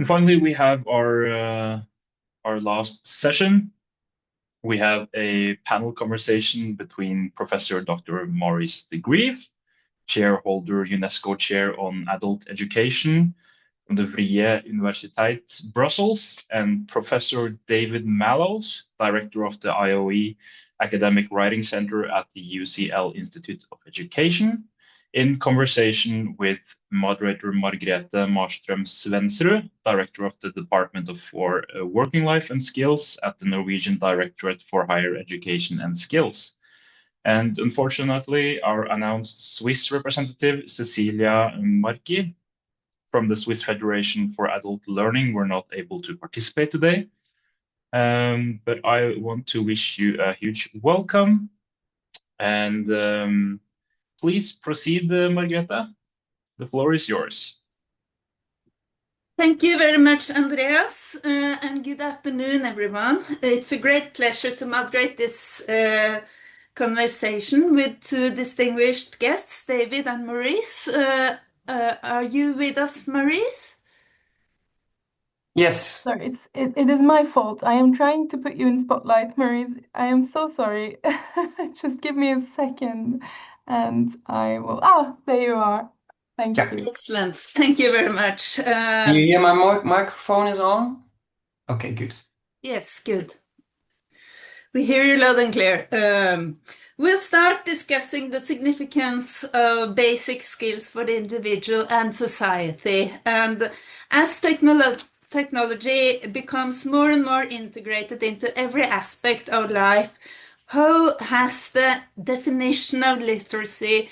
And finally, we have our last session. We have a panel conversation between Professor Dr. Maurice de Greef, Chairholder, UNESCO Chair on Adult Education from the Vrije Universiteit, Brussels, and Professor David Mallows, Director of the IOE Academic Writing Centre at the UCL Institute of Education, in conversation with moderator Margrethe Svendsrud, Director of the Department for Working Life and Skills at the Norwegian Directorate for Higher Education and Skills. And unfortunately, our announced Swiss representative, Cäcilia Märki, from the Swiss Federation for Adult Learning, were not able to participate today. But I want to wish you a huge welcome. And please proceed, Margrethe. The floor is yours. Thank you very much, Andreas, and good afternoon, everyone. It's a great pleasure to moderate this conversation with two distinguished guests, David and Maurice. Are you with us, Maurice? Yes. Sorry, it is my fault. I am trying to put you in spotlight, Maurice. I am so sorry. Just give me a second and I will... Ah, there you are. Thank you. Excellent. Thank you very much. Can you hear my microphone is on? Okay, good. Yes, good. We hear you loud and clear. We'll start discussing the significance of basic skills for the individual and society. And as technology becomes more and more integrated into every aspect of life, how has the definition of literacy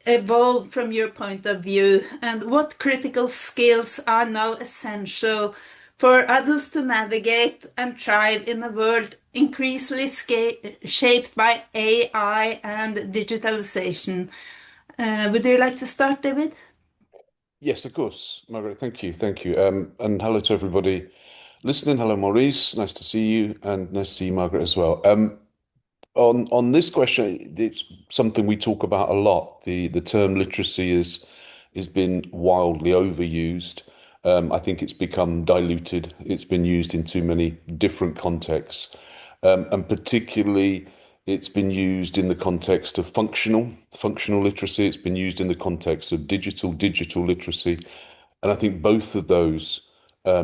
evolved from your point of view? And what critical skills are now essential for adults to navigate and thrive in a world increasingly shaped by AI and digitalization? Would you like to start, David? Yes, of course, Margaret. Thank you. And hello to everybody listening. Hello, Maurice. Nice to see you, and nice to see you, Margaret, as well. On this question, it's something we talk about a lot. The term literacy is been wildly overused. I think it's become diluted. It's been used in too many different contexts, and particularly it's been used in the context of functional literacy. It's been used in the context of digital literacy, and I think both of those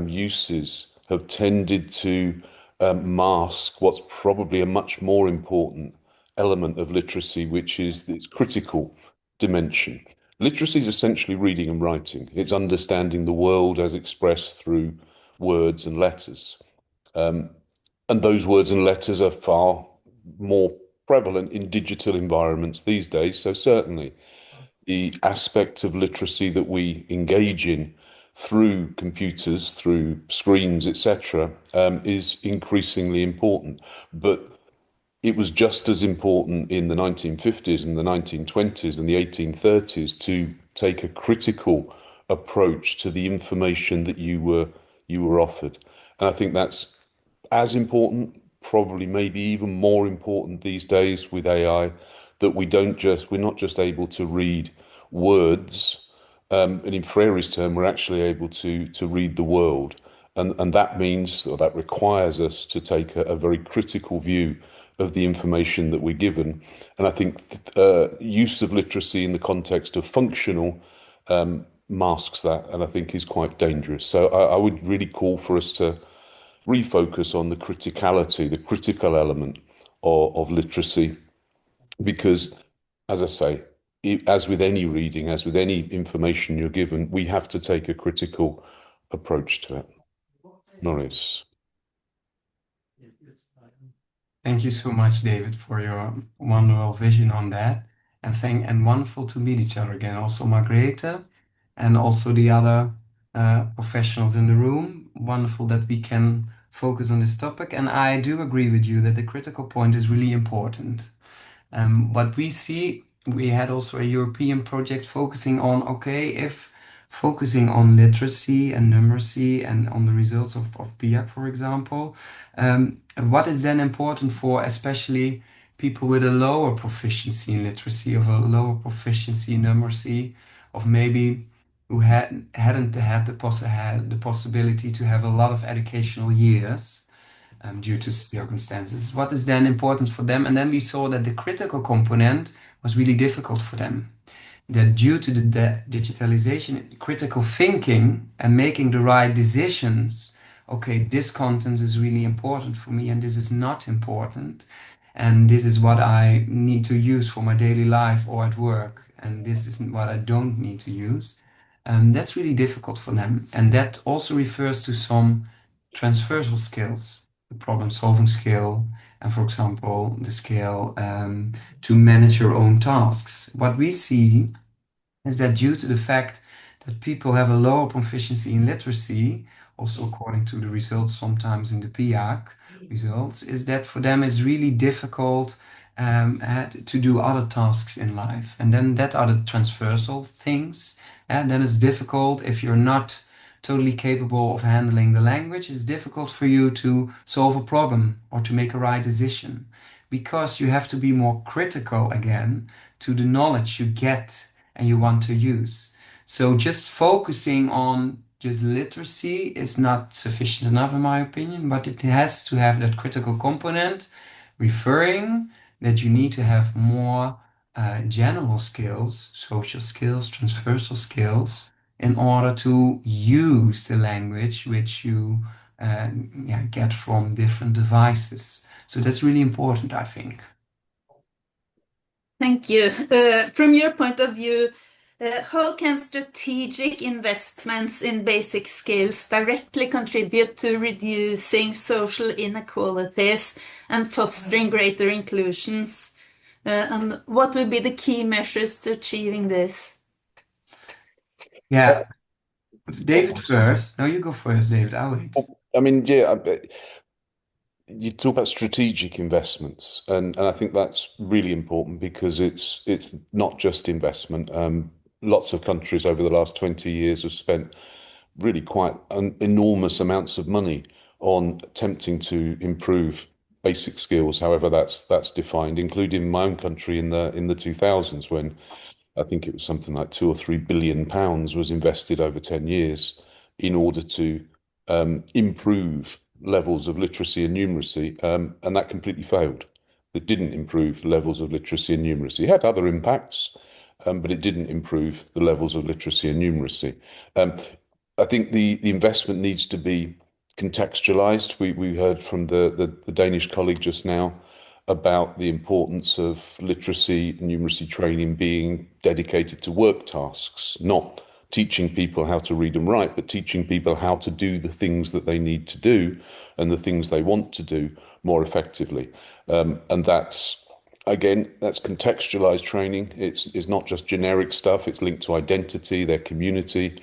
uses have tended to mask what's probably a much more important element of literacy, which is its critical dimension. Literacy is essentially reading and writing. It's understanding the world as expressed through words and letters. And those words and letters are far more prevalent in digital environments these days. So certainly the aspect of literacy that we engage in through computers, through screens, etc., is increasingly important. But it was just as important in the 1950s and the 1920s and the 1830s to take a critical approach to the information that you were offered. And I think that's as important, probably maybe even more important these days with AI, that we're not just able to read words, and in Freire's term, we're actually able to read the world. And that means, or that requires us to take a very critical view of the information that we're given. And I think use of literacy in the context of functional masks that, and I think is quite dangerous. So I would really call for us to refocus on the criticality, the critical element of literacy, because, as I say, as with any reading, as with any information you're given, we have to take a critical approach to it. Maurice. Thank you so much, David, for your wonderful vision on that. And wonderful to meet each other again. Also Margrethe and also the other professionals in the room. Wonderful that we can focus on this topic. And I do agree with you that the critical point is really important. What we see, we had also a European project focusing on, if focusing on literacy and numeracy and on the results of PIAAC, for example, what is then important for especially people with a lower proficiency in literacy, of a lower proficiency in numeracy, of maybe who hadn't had the possibility to have a lot of educational years due to circumstances. What is then important for them? And then we saw that the critical component was really difficult for them. That due to the digitalization, critical thinking and making the right decisions, okay, this content is really important for me and this is not important. And this is what I need to use for my daily life or at work. And this isn't what I don't need to use. That's really difficult for them. And that also refers to some transversal skills, the problem-solving skill, and for example, the skill to manage your own tasks. What we see is that due to the fact that people have a lower proficiency in literacy, also according to the results sometimes in the PIAAC results, is that for them it's really difficult to do other tasks in life. And then that are the transversal things. And then it's difficult if you're not totally capable of handling the language. It's difficult for you to solve a problem or to make a right decision because you have to be more critical again to the knowledge you get and you want to use. So just focusing on just literacy is not sufficient enough in my opinion, but it has to have that critical component referring that you need to have more general skills, social skills, transversal skills, in order to use the language which you get from different devices. So that's really important, I think. Thank you. From your point of view, how can strategic investments in basic skills directly contribute to reducing social inequalities and fostering greater inclusions? And what would be the key measures to achieving this? Yeah, David first. No, you go first, David. I'll wait. I mean, yeah, you talk about strategic investments, and I think that's really important because it's not just investment. Lots of countries over the last 20 years have spent really quite enormous amounts of money on attempting to improve basic skills, however that's defined, including my own country in the 2000s when I think it was something like £2 or £3 billion was invested over 10 years in order to improve levels of literacy and numeracy, and that completely failed. It didn't improve levels of literacy and numeracy. It had other impacts, but it didn't improve the levels of literacy and numeracy. I think the investment needs to be contextualized. We heard from the Danish colleague just now about the importance of literacy and numeracy training being dedicated to work tasks, not teaching people how to read and write, but teaching people how to do the things that they need to do and the things they want to do more effectively. And that's, again, that's contextualized training. It's not just generic stuff. It's linked to identity, their community,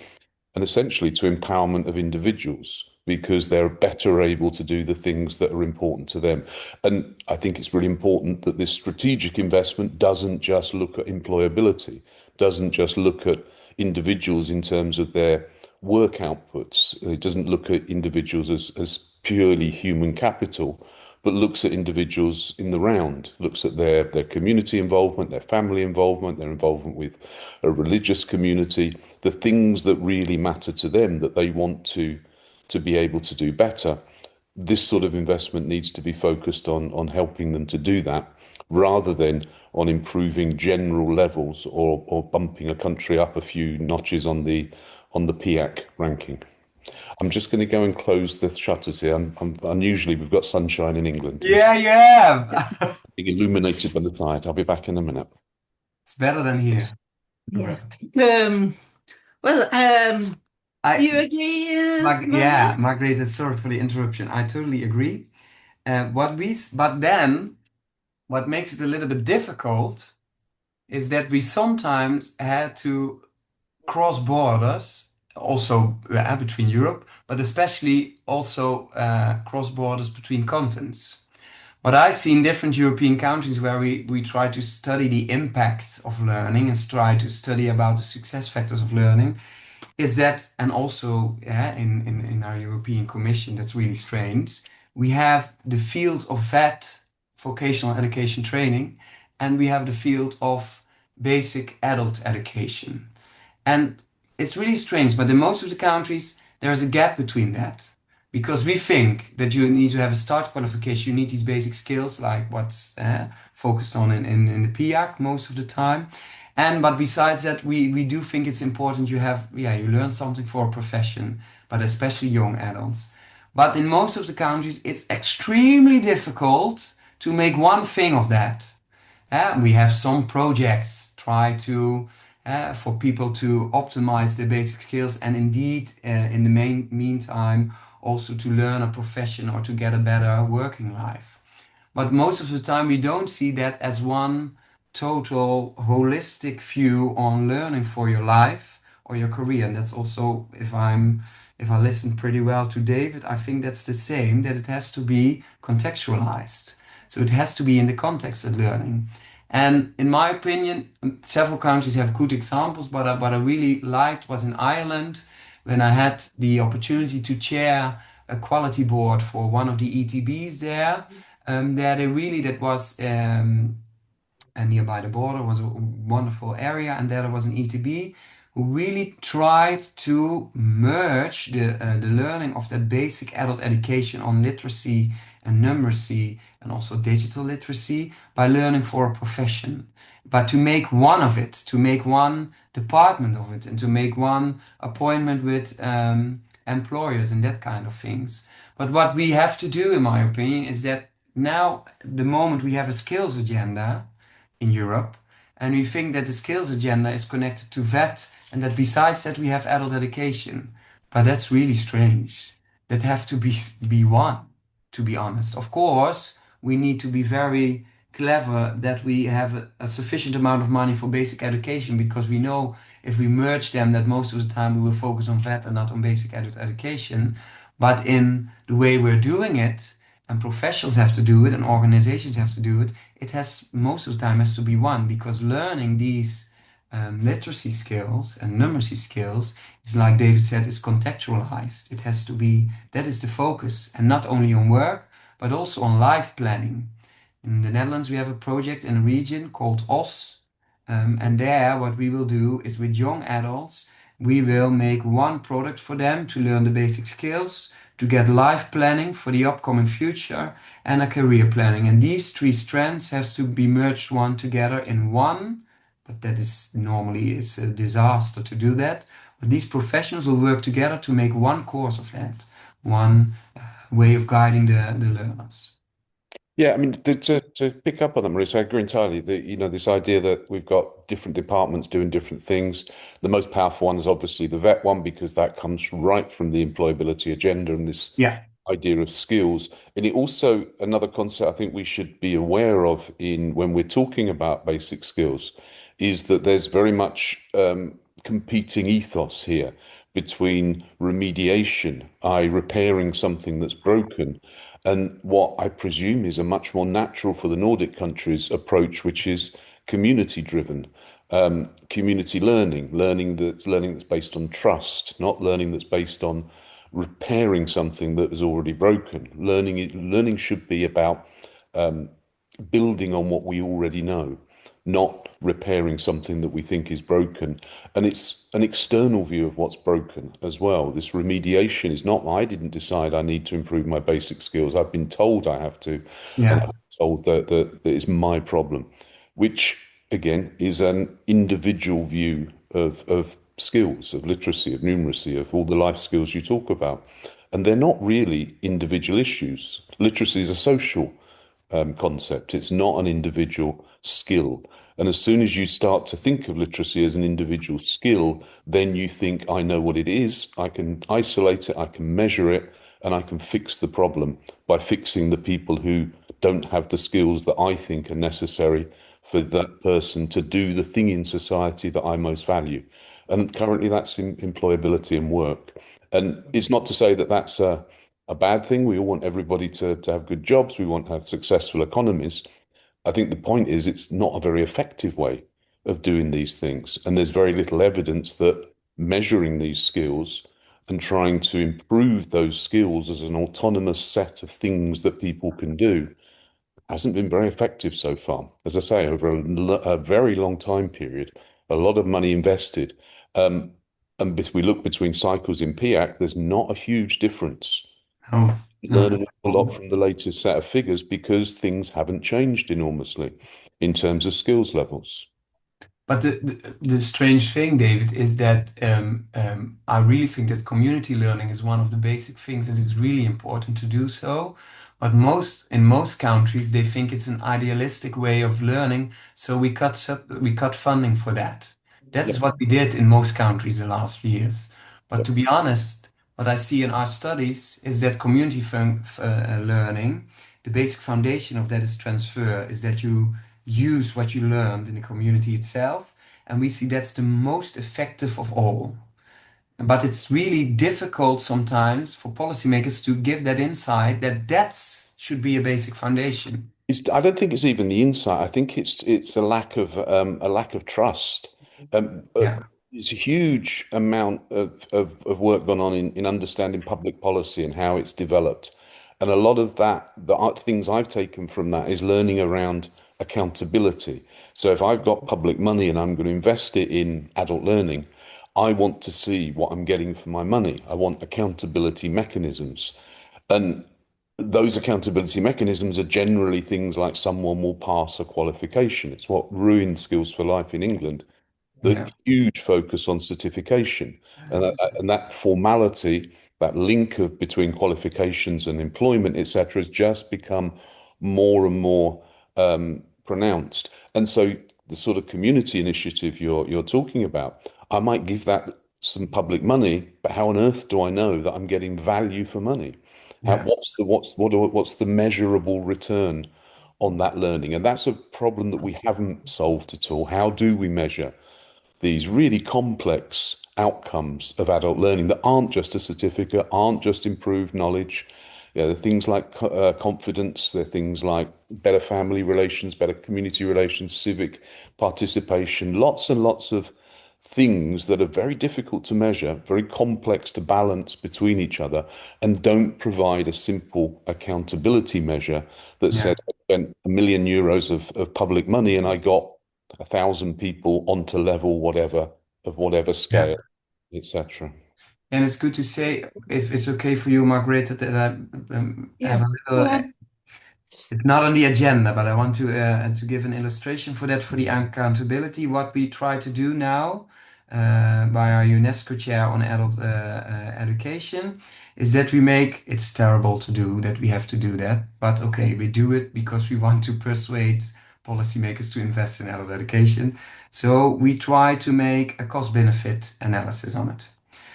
and essentially to empowerment of individuals because they're better able to do the things that are important to them. And I think it's really important that this strategic investment doesn't just look at employability, doesn't just look at individuals in terms of their work outputs. It doesn't look at individuals as purely human capital, but looks at individuals in the round, looks at their community involvement, their family involvement, their involvement with a religious community, the things that really matter to them that they want to be able to do better. This sort of investment needs to be focused on helping them to do that rather than on improving general levels or bumping a country up a few notches on the PIAAC ranking. I'm just going to go and close the shutters here. Unusually, we've got sunshine in England. Yeah, you have. Being illuminated by the tide. I'll be back in a minute. It's better than here. Yeah. Do you agree, yeah, Maurice? Margrethe, sorry for the interruption. I totally agree. But then, what makes it a little bit difficult is that we sometimes had to cross borders, also between Europe, but especially also cross borders between continents. What I see in different European countries where we try to study the impact of learning and try to study about the success factors of learning is that, and also in our European Commission, that's really strange, we have the field of VET, vocational education training, and we have the field of basic adult education. And it's really strange, but in most of the countries, there is a gap between that. Because we think that you need to have a start qualification, you need these basic skills like what's focused on in the PIAAC most of the time. But besides that, we do think it's important you learn something for a profession, but especially young adults. But in most of the countries, it's extremely difficult to make one thing of that. We have some projects try to for people to optimize their basic skills, and indeed, in the meantime, also to learn a profession or to get a better working life. But most of the time, we don't see that as one total holistic view on learning for your life or your career. And that's also, if I listen pretty well to David, I think that's the same, that it has to be contextualized. So it has to be in the context of learning. And in my opinion, several countries have good examples, but what I really liked was in Ireland, when I had the opportunity to chair a quality board for one of the ETBs there. That was nearby the border, was a wonderful area, and there was an ETB who really tried to merge the learning of that basic adult education on literacy and numeracy and also digital literacy by learning for a profession. But to make one of it, to make one department of it, and to make one appointment with employers and that kind of things. But what we have to do, in my opinion, is that now, the moment we have a skills agenda in Europe, and we think that the skills agenda is connected to that, and that besides that we have adult education. But that's really strange. That have to be one, to be honest. Of course, we need to be very clever that we have a sufficient amount of money for basic education, because we know if we merge them that most of the time we will focus on that and not on basic adult education. But in the way we're doing it, and professionals have to do it, and organizations have to do it, it has most of the time has to be one, because learning these literacy skills and numeracy skills is, like David said, is contextualized. It has to be, that is the focus, and not only on work, but also on life planning. In the Netherlands, we have a project in a region called OS, and there what we will do is with young adults, we will make one product for them to learn the basic skills, to get life planning for the upcoming future, and a career planning. And these three strands have to be merged one together in one, but that is normally, it's a disaster to do that. But these professionals will work together to make one course of that, one way of guiding the learners. Yeah, I mean, to pick up on that, Maurice, I agree entirely. This idea that we've got different departments doing different things. The most powerful one is obviously the vet one, because that comes right from the employability agenda and this idea of skills. And it also, another concept I think we should be aware of when we're talking about basic skills, is that there's very much competing ethos here between remediation, repairing something that's broken, and what I presume is a much more natural for the Nordic countries approach, which is community driven, community learning that's based on trust, not learning that's based on repairing something that is already broken. Learning should be about building on what we already know, not repairing something that we think is broken. And it's an external view of what's broken as well. This remediation is not, I didn't decide I need to improve my basic skills. I've been told I have to. Yeah. And I've been told that it's my problem, which again is an individual view of skills, of literacy, of numeracy, of all the life skills you talk about. And they're not really individual issues. Literacy is a social concept. It's not an individual skill. And as soon as you start to think of literacy as an individual skill, then you think, I know what it is, I can isolate it, I can measure it, and I can fix the problem by fixing the people who don't have the skills that I think are necessary for that person to do the thing in society that I most value. And currently that's in employability and work. And it's not to say that that's a bad thing. We all want everybody to have good jobs. We want to have successful economies. I think the point is it's not a very effective way of doing these things. And there's very little evidence that measuring these skills and trying to improve those skills as an autonomous set of things that people can do hasn't been very effective so far. As I say, over a very long time period, a lot of money invested. And if we look between cycles in PIAAC, there's not a huge difference. Oh, Learn an awful lot from the latest set of figures because things haven't changed enormously in terms of skills levels. But the strange thing, David, is that I really think that community learning is one of the basic things and it's really important to do so. But in most countries, they think it's an idealistic way of learning, so we cut funding for that. That is what we did in most countries the last years. But to be honest, what I see in our studies is that community learning, the basic foundation of that is transfer, is that you use what you learned in the community itself, and we see that's the most effective of all. But it's really difficult sometimes for policymakers to give that insight that should be a basic foundation. I don't think it's even the insight. I think it's a lack of trust. There's a huge amount of work gone on in understanding public policy and how it's developed. And a lot of that, the things I've taken from that is learning around accountability. So if I've got public money and I'm going to invest it in adult learning, I want to see what I'm getting for my money. I want accountability mechanisms. And those accountability mechanisms are generally things like someone will pass a qualification. It's what ruined Skills for Life in England. The huge focus on certification and that formality, that link between qualifications and employment, etc., has just become more and more pronounced. And so the sort of community initiative you're talking about, I might give that some public money, but how on earth do I know that I'm getting value for money? What's the measurable return on that learning? And that's a problem that we haven't solved at all. How do we measure these really complex outcomes of adult learning that aren't just a certificate, aren't just improved knowledge? They're things like confidence, they're things like better family relations, better community relations, civic participation, lots and lots of things that are very difficult to measure, very complex to balance between each other, and don't provide a simple accountability measure that says I spent €1 million of public money and I got 1,000 people onto level whatever scale, etc. And it's good to say, if it's okay for you, Margrethe, that I have a little. It's not on the agenda, but I want to give an illustration for that, for the accountability. What we try to do now by our UNESCO chair on adult education is that it's terrible to do that, we have to do that, but okay, we do it because we want to persuade policymakers to invest in adult education. So we try to make a cost-benefit analysis on it.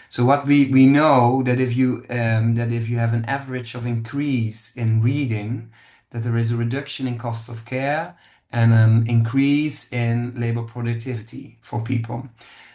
So what we know that if you have an average of increase in reading, that there is a reduction in cost of care and an increase in labor productivity for people.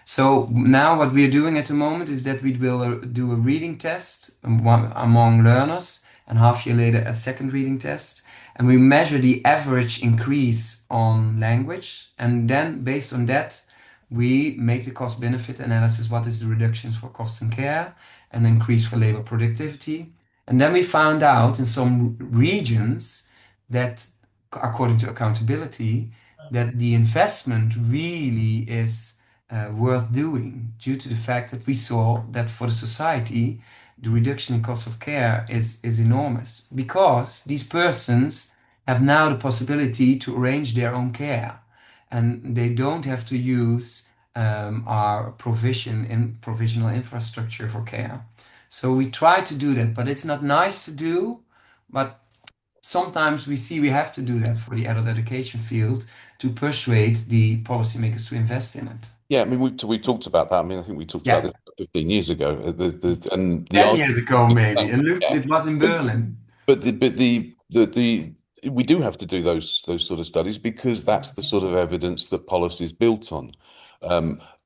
So now what we are doing at the moment is that we will do a reading test among learners, and half year later a second reading test. And we measure the average increase on language. And then based on that, we make the cost-benefit analysis. What is the reductions for cost and care and increase for labor productivity? And then we found out in some regions that, according to accountability, that the investment really is worth doing due to the fact that we saw that for the society, the reduction in cost of care is enormous, because these persons have now the possibility to arrange their own care, and they don't have to use our provisional infrastructure for care. So we try to do that, but it's not nice to do, but sometimes we see we have to do that for the adult education field to persuade the policymakers to invest in it. Yeah, I mean, we talked about that. I mean, I think we talked about this 15 years ago. 10 years ago, maybe. And look, it was in Berlin. But we do have to do those sort of studies because that's the sort of evidence that policy is built on.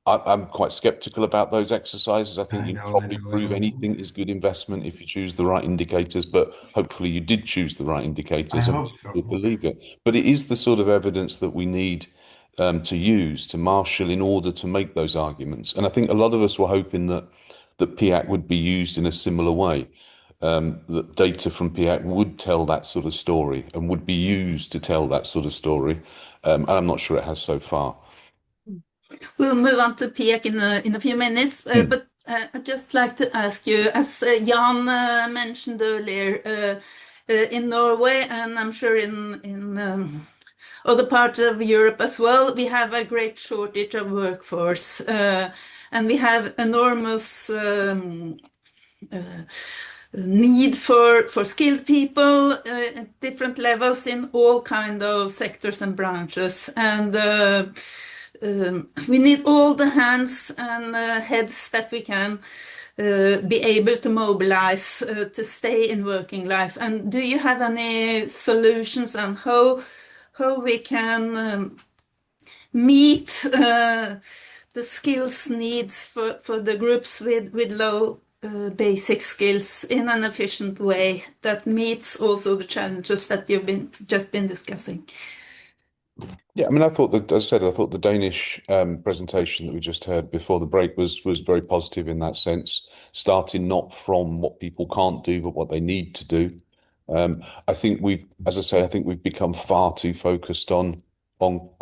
I'm quite skeptical about those exercises. I think you probably prove anything is good investment if you choose the right indicators, but hopefully you did choose the right indicators and we believe it. But it is the sort of evidence that we need to use, to marshal in order to make those arguments. And I think a lot of us were hoping that PIAAC would be used in a similar way, that data from PIAAC would tell that sort of story and would be used to tell that sort of story. And I'm not sure it has so far. We'll move on to PIAAC in a few minutes, but I'd just like to ask you, as Jan mentioned earlier, in Norway, and I'm sure in other parts of Europe as well, we have a great shortage of workforce, and we have enormous need for skilled people at different levels in all kind of sectors and branches, and we need all the hands and heads that we can be able to mobilize to stay in working life. And do you have any solutions on how we can meet the skills needs for the groups with low basic skills in an efficient way that meets also the challenges that you've just been discussing? Yeah, I mean, I thought that, as I said, I thought the Danish presentation that we just heard before the break was very positive in that sense, starting not from what people can't do, but what they need to do. I think as I say, I think we've become far too focused on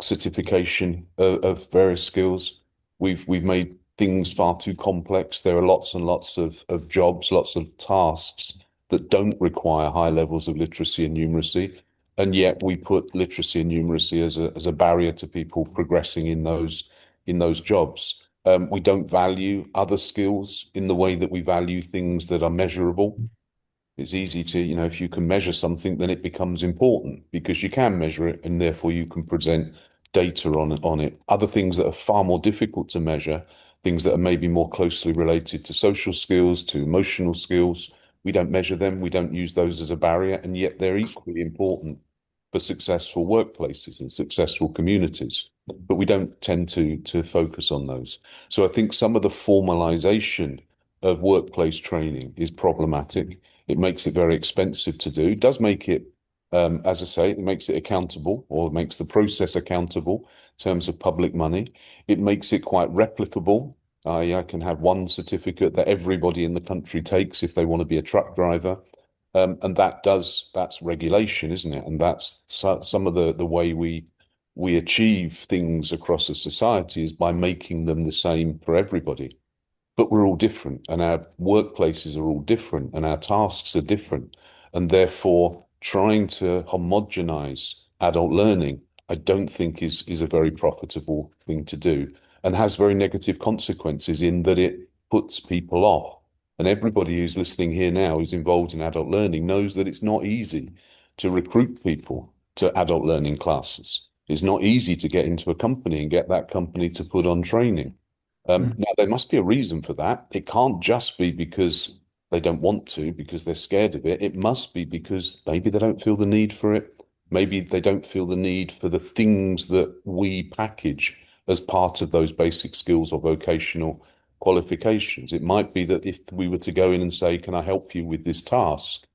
certification of various skills. We've made things far too complex. There are lots and lots of jobs, lots of tasks that don't require high levels of literacy and numeracy. And yet we put literacy and numeracy as a barrier to people progressing in those jobs. We don't value other skills in the way that we value things that are measurable. It's easy to, if you can measure something, then it becomes important because you can measure it and therefore you can present data on it. Other things that are far more difficult to measure, things that are maybe more closely related to social skills, to emotional skills, we don't measure them, we don't use those as a barrier, and yet they're equally important for successful workplaces and successful communities. But we don't tend to focus on those. So I think some of the formalization of workplace training is problematic. It makes it very expensive to do. It does make it, as I say, it makes it accountable, or makes the process accountable in terms of public money. It makes it quite replicable. I can have one certificate that everybody in the country takes if they want to be a truck driver. And that's regulation, isn't it? And that's some of the way we achieve things across a society is by making them the same for everybody. But we're all different, and our workplaces are all different, and our tasks are different. And therefore, trying to homogenize adult learning, I don't think is a very profitable thing to do, and has very negative consequences in that it puts people off. And everybody who's listening here now who's involved in adult learning knows that it's not easy to recruit people to adult learning classes. It's not easy to get into a company and get that company to put on training. Now, there must be a reason for that. It can't just be because they don't want to, because they're scared of it. It must be because maybe they don't feel the need for it. Maybe they don't feel the need for the things that we package as part of those basic skills or vocational qualifications. It might be that if we were to go in and say, can I help you with this task?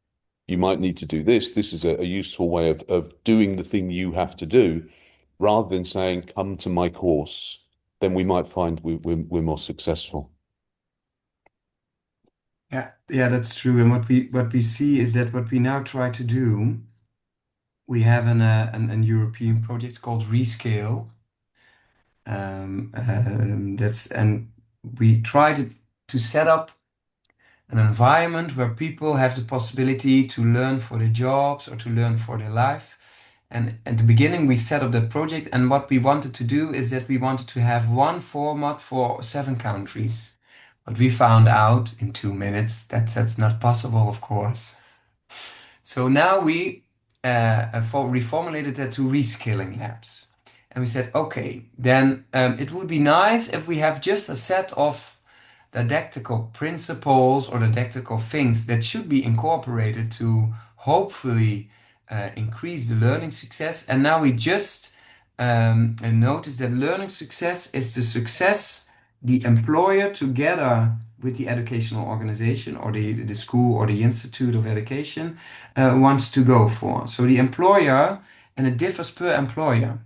You might need to do this. This is a useful way of doing the thing you have to do, rather than saying, come to my course. Then we might find we're more successful. Yeah, that's true. And what we see is that what we now try to do, we have an European project called Rescale. And we try to set up an environment where people have the possibility to learn for their jobs or to learn for their life. And at the beginning, we set up that project, and what we wanted to do is that we wanted to have one format for 7 countries. But we found out in 2 minutes that that's not possible, of course. So now we reformulated that to reskilling labs. And we said, okay, then it would be nice if we have just a set of didactical principles or didactical things that should be incorporated to hopefully increase the learning success. And now we just notice that learning success is the success the employer together with the educational organization or the school or the institute of education wants to go for. So the employer, and it differs per employer.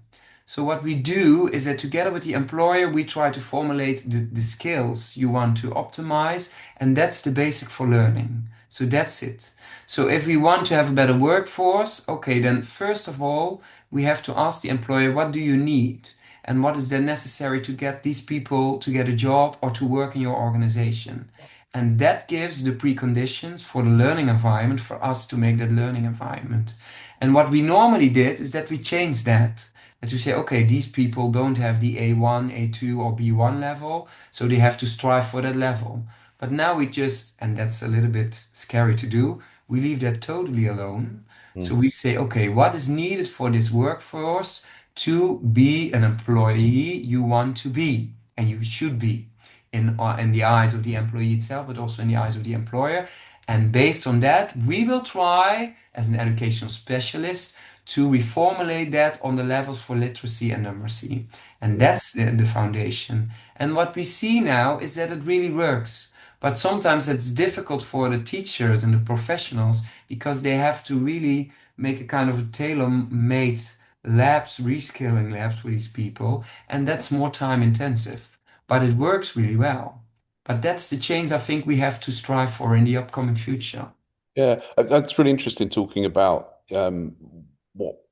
So what we do is that together with the employer, we try to formulate the skills you want to optimize, and that's the basic for learning. So that's it. So if we want to have a better workforce, okay, then first of all, we have to ask the employer, what do you need? and what is then necessary to get these people to get a job or to work in your organization. And that gives the preconditions for the learning environment for us to make that learning environment. And what we normally did is that we changed that. That we say, okay, these people don't have the A1, A2, or B1 level, so they have to strive for that level. But now we just, and that's a little bit scary to do, we leave that totally alone. So we say, okay, what is needed for this workforce to be an employee you want to be, and you should be in the eyes of the employee itself, but also in the eyes of the employer. And based on that, we will try, as an educational specialist, to reformulate that on the levels for literacy and numeracy. And that's the foundation. And what we see now is that it really works. But sometimes it's difficult for the teachers and the professionals because they have to really make a kind of tailor-made labs, reskilling labs for these people. And that's more time intensive. But it works really well. But that's the change I think we have to strive for in the upcoming future. Yeah, that's really interesting talking about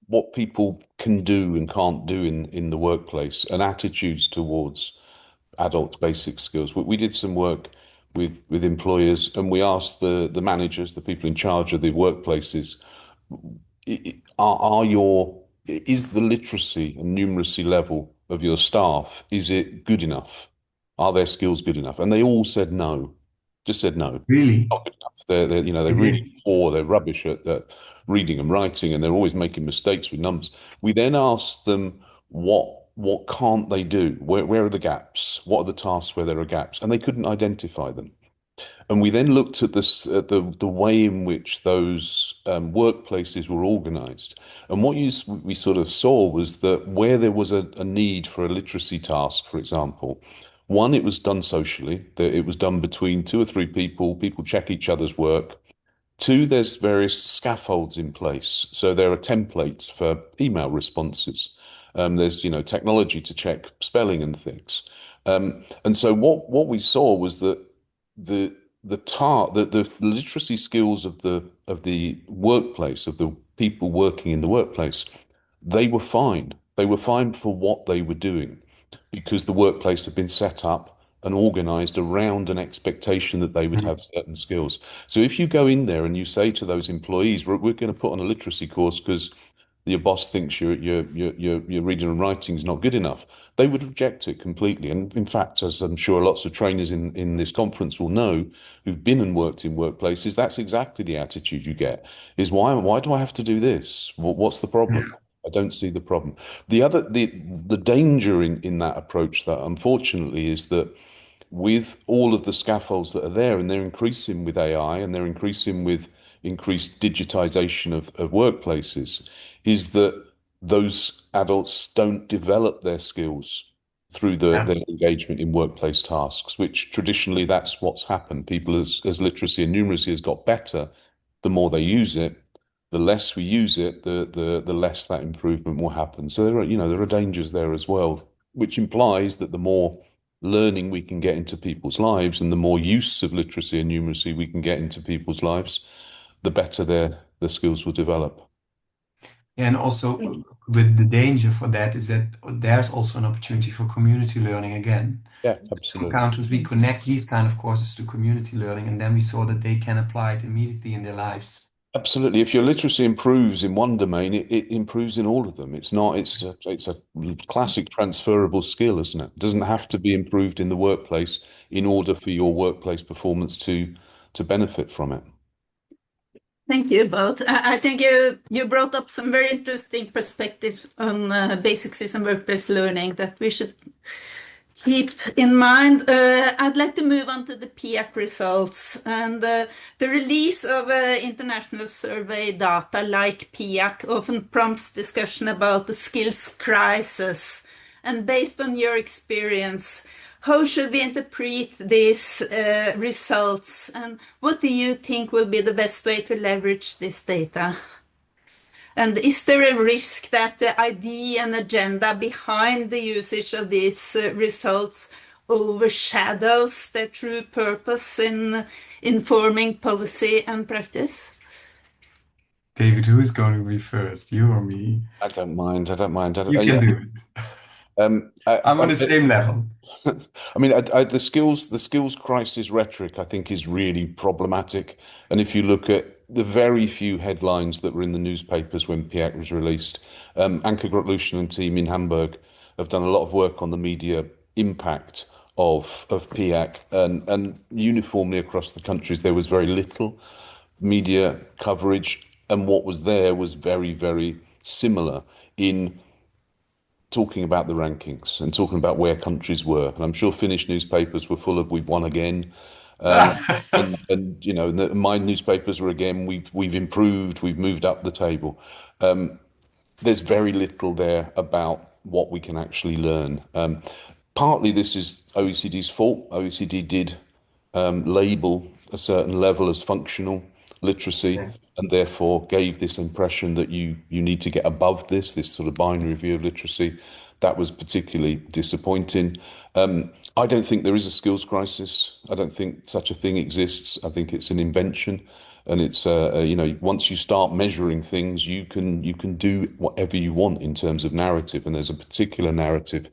what people can do and can't do in the workplace and attitudes towards adults' basic skills. We did some work with employers, and we asked the managers, the people in charge of the workplaces, is the literacy and numeracy level of your staff, is it good enough? Are their skills good enough? And they all said no. Just said no. Really? Not good enough. They're really poor. They're rubbish at reading and writing, and they're always making mistakes with numbers. We then asked them what can't they do? Where are the gaps? What are the tasks where there are gaps? And they couldn't identify them. And we then looked at the way in which those workplaces were organized. And what we sort of saw was that where there was a need for a literacy task, for example, one, it was done socially, that it was done between 2 or 3 people, people check each other's work. 2, there's various scaffolds in place. So there are templates for email responses. There's, technology to check spelling and things. And so what we saw was that the literacy skills of the workplace, of the people working in the workplace, they were fine. They were fine for what they were doing because the workplace had been set up and organized around an expectation that they would have certain skills. So if you go in there and you say to those employees, we're going to put on a literacy course because your boss thinks your reading and writing is not good enough, they would reject it completely. And in fact, as I'm sure lots of trainers in this conference will know, who've been and worked in workplaces, that's exactly the attitude you get, is why do I have to do this? What's the problem? I don't see the problem. The danger in that approach, that unfortunately, is that with all of the scaffolds that are there, and they're increasing with AI, and they're increasing with increased digitization of workplaces, is that those adults don't develop their skills through their engagement in workplace tasks, which traditionally that's what's happened. People, as literacy and numeracy has got better, the more they use it, the less we use it, the less that improvement will happen. So there are dangers there as well, which implies that the more learning we can get into people's lives and the more use of literacy and numeracy we can get into people's lives, the better their skills will develop. Yeah, and also with the danger for that is that there's also an opportunity for community learning again. Yeah, Some absolutely. countries we connect these kind of courses to community learning, and then we saw that they can apply it immediately in their lives. Absolutely. If your literacy improves in one domain, it improves in all of them. It's a classic transferable skill, isn't it? It doesn't have to be improved in the workplace in order for your workplace performance to benefit from it. Thank you both. I think you brought up some very interesting perspectives on basic system workplace learning that we should keep in mind. I'd like to move on to the PIAAC results, and the release of international survey data like PIAAC often prompts discussion about the skills crisis. And based on your experience, how should we interpret these results, and what do you think will be the best way to leverage this data? And is there a risk that the idea and agenda behind the usage of these results overshadows their true purpose in informing policy and practice? David, who is going to be first, you or me? I don't mind. You can do it. I'm on the same level. I mean, the skills crisis rhetoric, I think, is really problematic. And if you look at the very few headlines that were in the newspapers when PIAAC was released, Anke Grotlution and team in Hamburg have done a lot of work on the media impact of PIAAC, and uniformly across the countries there was very little media coverage, and what was there was very, very similar in talking about the rankings and talking about where countries were. And I'm sure Finnish newspapers were full of "we've won again," and you know, my newspapers were again "we've improved, we've moved up the table." There's very little there about what we can actually learn. Partly this is OECD's fault. OECD did label a certain level as functional literacy, and therefore gave this impression that you need to get above this sort of binary view of literacy. That was particularly disappointing. I don't think there is a skills crisis. I don't think such a thing exists. I think it's an invention, and it's you know, once you start measuring things, you can do whatever you want in terms of narrative, and there's a particular narrative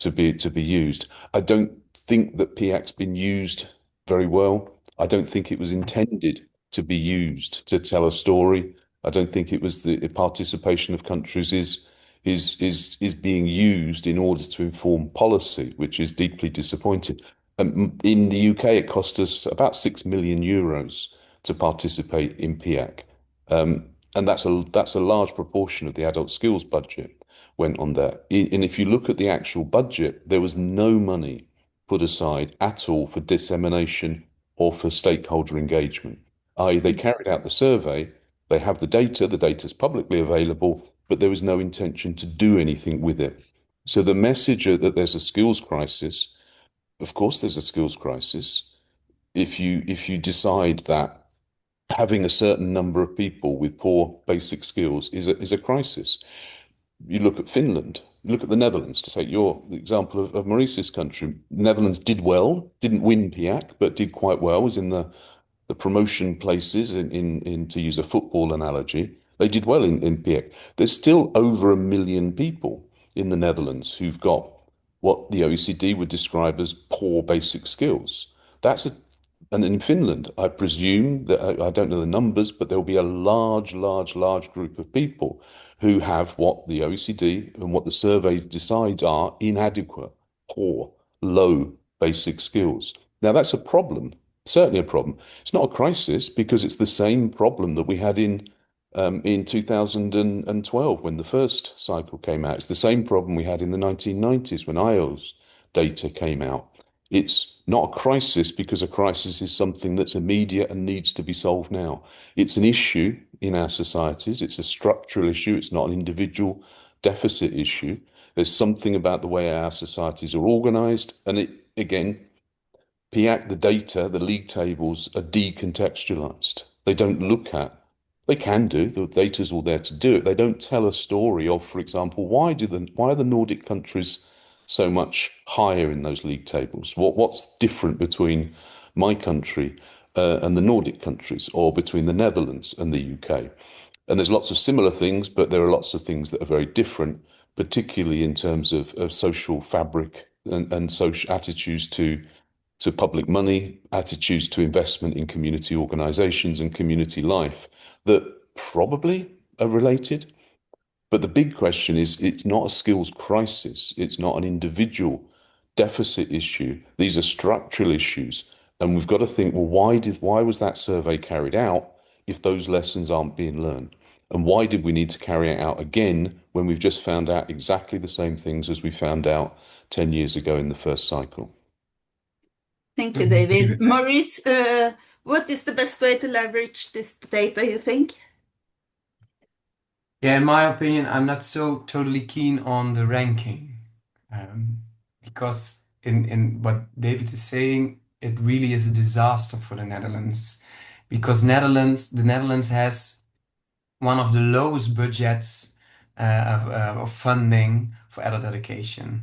to be used. I don't think that PIAAC's been used very well. I don't think it was intended to be used to tell a story. I don't think it was the participation of countries is being used in order to inform policy, which is deeply disappointing. In the UK, it cost us about €6 million to participate in PIAAC, and that's a large proportion of the adult skills budget went on that. And if you look at the actual budget, there was no money put aside at all for dissemination or for stakeholder engagement. I.e., they carried out the survey, they have the data's publicly available, but there was no intention to do anything with it. So the message that there's a skills crisis, of course there's a skills crisis. If you decide that having a certain number of people with poor basic skills is a crisis. You look at Finland, you look at the Netherlands, to take your example of Maurice's country. Netherlands did well, didn't win PIAAC, but did quite well, was in the promotion places in to use a football analogy. They did well in PIAAC. There's still over 1 million people in the Netherlands who've got what the OECD would describe as poor basic skills. And in Finland, I presume that, I don't know the numbers, but there'll be a large group of people who have what the OECD and what the surveys decides are inadequate, poor, low basic skills. Now that's a problem, certainly a problem. It's not a crisis because it's the same problem that we had in 2012 when the first cycle came out. It's the same problem we had in the 1990s when IO's data came out. It's not a crisis because a crisis is something that's immediate and needs to be solved now. It's an issue in our societies. It's a structural issue. It's not an individual deficit issue. There's something about the way our societies are organized. And it, again, PIAAC, the data, the league tables are decontextualized. They don't look at, they can do, the data's all there to do it. They don't tell a story of, for example, why are the Nordic countries so much higher in those league tables? What's different between my country and the Nordic countries, or between the Netherlands and the UK? And there's lots of similar things, but there are lots of things that are very different, particularly in terms of social fabric and social attitudes to public money, attitudes to investment in community organizations and community life that probably are related. But the big question is, it's not a skills crisis. It's not an individual deficit issue. These are structural issues. And we've got to think, well, why was that survey carried out if those lessons aren't being learned? And why did we need to carry it out again when we've just found out exactly the same things as we found out 10 years ago in the first cycle? Thank you, David. Maurice, what is the best way to leverage this data, you think? Yeah, in my opinion, I'm not so totally keen on the ranking, because in what David is saying, it really is a disaster for the Netherlands, because the Netherlands has one of the lowest budgets of funding for adult education.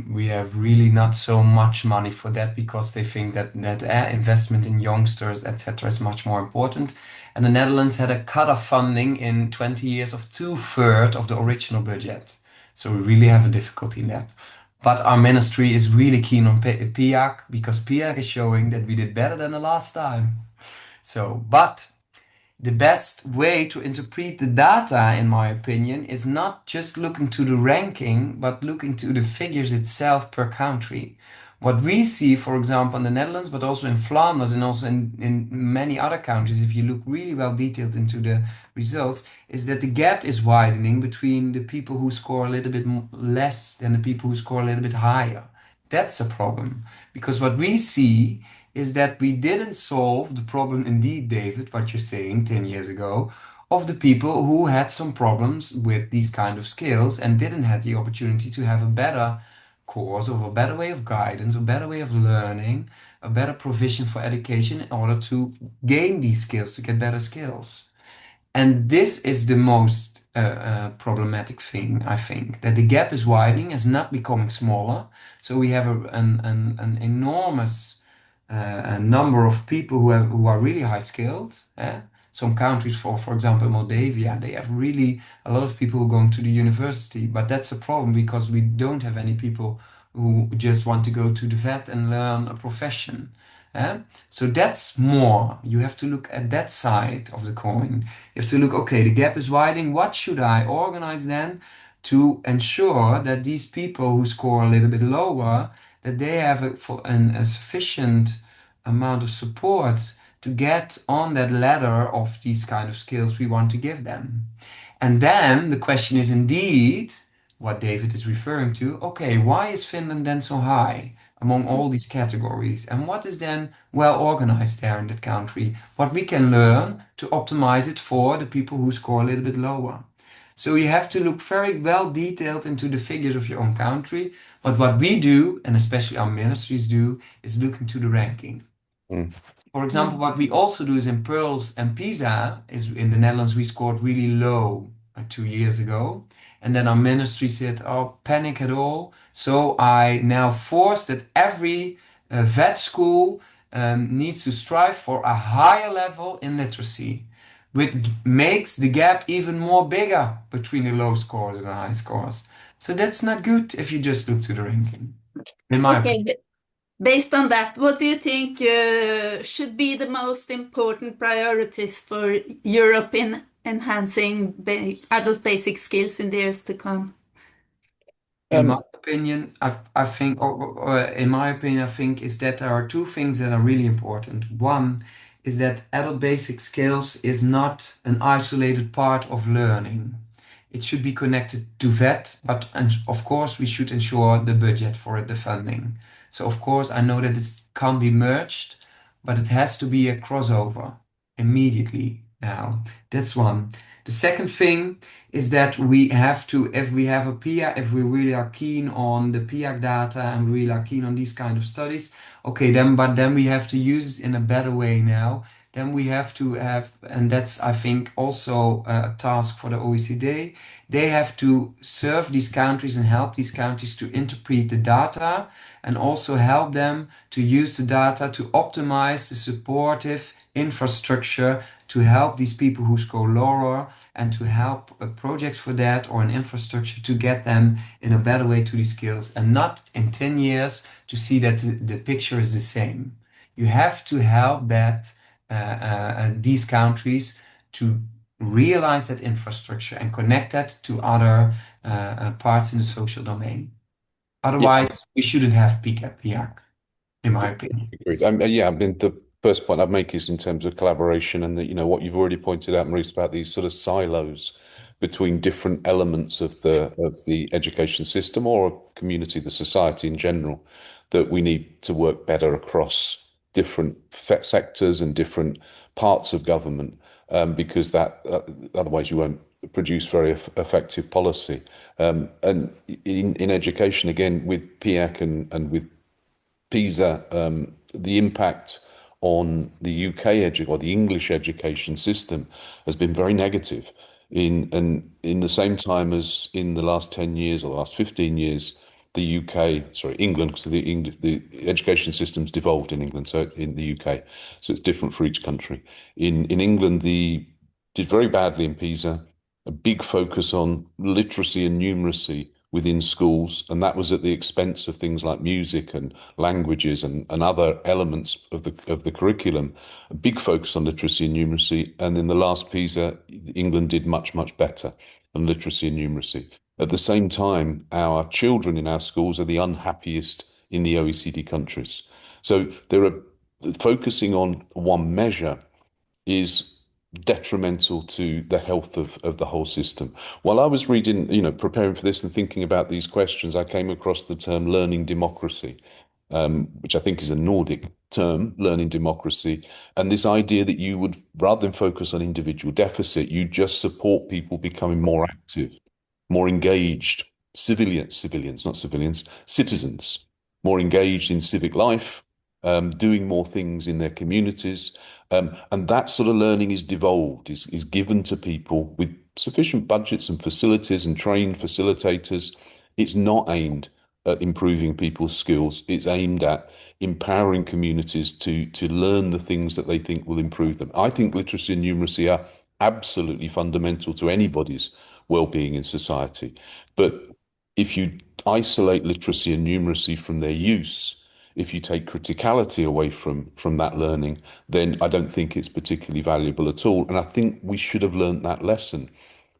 We have really not so much money for that because they think that investment in youngsters, etc., is much more important. And the Netherlands had a cut of funding in 20 years of 2/3 of the original budget. So we really have a difficulty in that. But our ministry is really keen on PIAAC because PIAAC is showing that we did better than the last time. So, but the best way to interpret the data, in my opinion, is not just looking to the ranking, but looking to the figures itself per country. What we see, for example, in the Netherlands, but also in Flanders and also in many other countries, if you look really well detailed into the results, is that the gap is widening between the people who score a little bit less than the people who score a little bit higher. That's a problem, because what we see is that we didn't solve the problem, indeed, David, what you're saying 10 years ago, of the people who had some problems with these kind of skills and didn't have the opportunity to have a better course or a better way of guidance, a better way of learning, a better provision for education in order to gain these skills, to get better skills. And this is the most problematic thing, I think, that the gap is widening, is not becoming smaller. So we have an enormous number of people who are really high skilled. Some countries, for example, Moldavia, they have really a lot of people going to the university, but that's a problem because we don't have any people who just want to go to the vet and learn a profession. So that's more. You have to look at that side of the coin. You have to look, okay, the gap is widening. What should I organize then to ensure that these people who score a little bit lower, that they have a sufficient amount of support to get on that ladder of these kind of skills we want to give them. And then the question is indeed what David is referring to. Okay, why is Finland then so high among all these categories? And what is then well organized there in that country? What we can learn to optimize it for the people who score a little bit lower. So you have to look very well detailed into the figures of your own country. But what we do, and especially our ministries do, is look into the ranking. For example, what we also do is in Pearls and PISA, is in the Netherlands, we scored really low 2 years ago. And then our ministry said, oh, panic at all. So I now force that every vet school needs to strive for a higher level in literacy, which makes the gap even more bigger between the low scores and the high scores. So that's not good if you just look to the ranking, in my opinion. Based on that, what do you think should be the most important priorities for Europe in enhancing adult basic skills in the years to come? In my opinion, I think, is that there are two things that are really important. One is that adult basic skills is not an isolated part of learning. It should be connected to VET, and of course we should ensure the budget for it, the funding. So of course I know that it can't be merged, but it has to be a crossover immediately now. That's one. The second thing is that we have to, if we have a PIAAC, if we really are keen on the PIAAC data and really are keen on these kind of studies, okay, but then we have to use it in a better way now. Then we have to have, and that's, I think, also a task for the OECD. They have to serve these countries and help these countries to interpret the data and also help them to use the data to optimize the supportive infrastructure to help these people who score lower and to help projects for that or an infrastructure to get them in a better way to these skills, and not in 10 years to see that the picture is the same. You have to help these countries to realize that infrastructure and connect that to other parts in the social domain. Otherwise, we shouldn't have PIAAC, in my opinion. Agreed. Yeah, I mean, the first point I'd make is in terms of collaboration and that, what you've already pointed out, Maurice, about these sort of silos between different elements of the education system or community, the society in general, that we need to work better across different sectors and different parts of government, because that otherwise you won't produce very effective policy. And in education, again, with PIAAC and with PISA, the impact on the UK or the English education system has been very negative. In the same time as in the last 10 years or the last 15 years, England, because the education system's devolved in England, so in the UK, so it's different for each country. In England, did very badly in PISA, a big focus on literacy and numeracy within schools, and that was at the expense of things like music and languages and other elements of the curriculum. A big focus on literacy and numeracy, and in the last PISA, England did much better on literacy and numeracy. At the same time, our children in our schools are the unhappiest in the OECD countries. So there are focusing on one measure is detrimental to the health of the whole system. While I was reading, preparing for this and thinking about these questions, I came across the term learning democracy, which I think is a Nordic term, learning democracy. And this idea that you would, rather than focus on individual deficit, you just support people becoming more active, more engaged, citizens, more engaged in civic life, doing more things in their communities. And that sort of learning is devolved, is given to people with sufficient budgets and facilities and trained facilitators. It's not aimed at improving people's skills. It's aimed at empowering communities to learn the things that they think will improve them. I think literacy and numeracy are absolutely fundamental to anybody's well-being in society. But if you isolate literacy and numeracy from their use, if you take criticality away from that learning, then I don't think it's particularly valuable at all. And I think we should have learned that lesson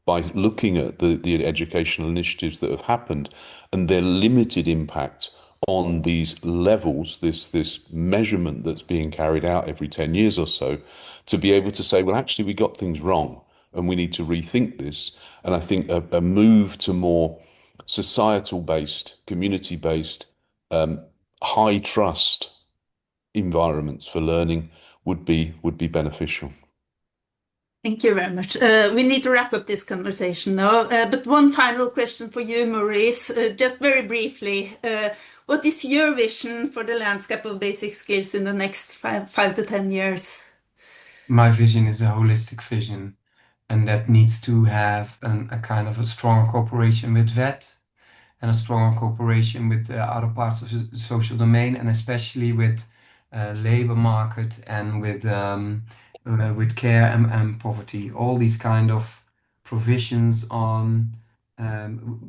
by looking at the educational initiatives that have happened and their limited impact on these levels, this measurement that's being carried out every 10 years or so, to be able to say, well, actually, we got things wrong and we need to rethink this. And I think a move to more societal-based, community-based, high trust environments for learning would be beneficial. Thank you very much. We need to wrap up this conversation now, but one final question for you, Maurice, just very briefly. What is your vision for the landscape of basic skills in the next 5 to 10 years? My vision is a holistic vision, and that needs to have a kind of a strong cooperation with VET, and a strong cooperation with other parts of the social domain, and especially with labor market and with care and poverty. All these kind of provisions on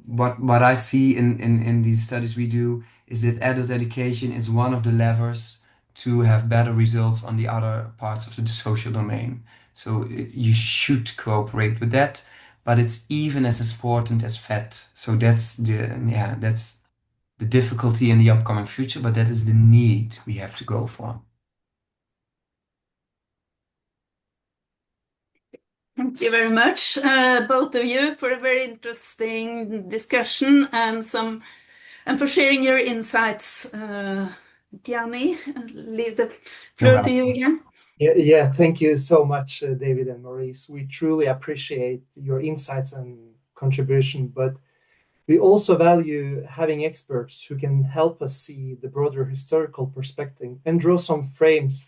what I see in these studies we do is that adult education is one of the levers to have better results on the other parts of the social domain. So you should cooperate with that. But it's even as important as VET. So that's the difficulty in the upcoming future, but that is the need we have to go for. Thank you very much, both of you, for a very interesting discussion and for sharing your insights. Gianni, leave the floor to you again. Yeah, thank you so much, David and Maurice. We truly appreciate your insights and contribution, but we also value having experts who can help us see the broader historical perspective and draw some frames